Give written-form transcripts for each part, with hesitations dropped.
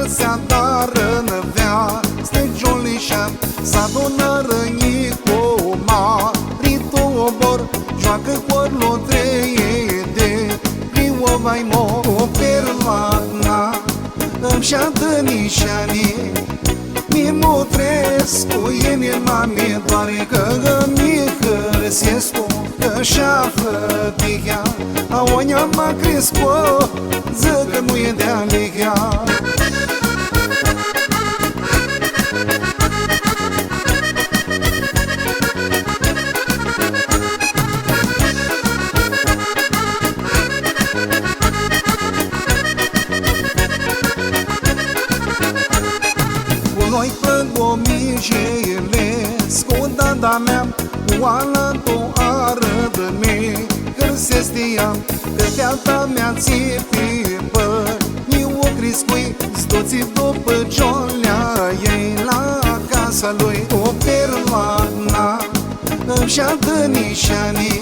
se adară năvea, stă jolișa, s-adunără nico marito obor, joacă corlo treide, pliu vai mo perlana, îmi șadă nișani, mi mutrescu ene mame doare că mi hărsescu, că șafă tihea, aonia mă crescu, ză că nu e de-a lihea. Noi plăgomijele, scudada mea, oala tu arădă-me, că se stia, că teata mea ție bă, eu o criscui, stoții după jolea ei la casa lui, o perlana, îmi-și adă nișani,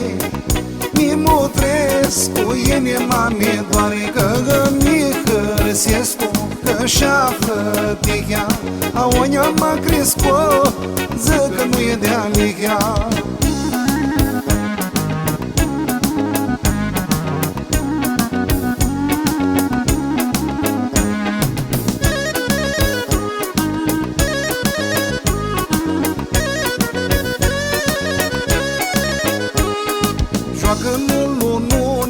mi mutrescu, ene mame doare că mi hărsescu, că șafă tihea, aonia mă crescu, ză că nu e de-a lihea. Joacă-l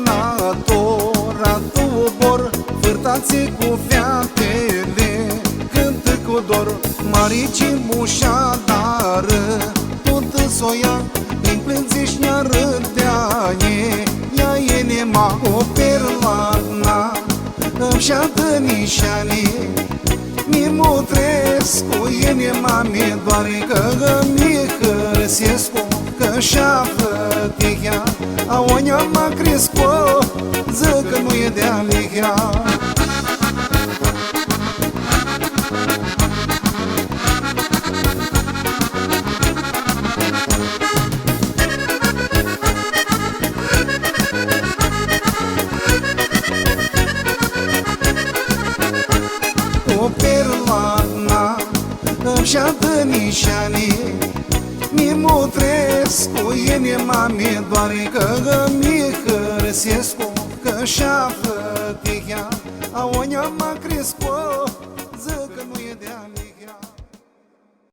lunatora tu bor, fârtații cu fiatele, cântă cu dor, maricii mușadară, tot soia, îi plânzi-și ne-a râdeaie, ea e nema o perlana, îmi-și adă nișani, mi mutrescu, e nema mi doare că mi hărsescu, că șafă tihea, aonia mă crescu, ză că nu e de-a lihea. O perlana, îmi-și adă nișani, mi mutrescu, ene mame doare că mi hărsescu, că șafă tihea, aonia mă crescu.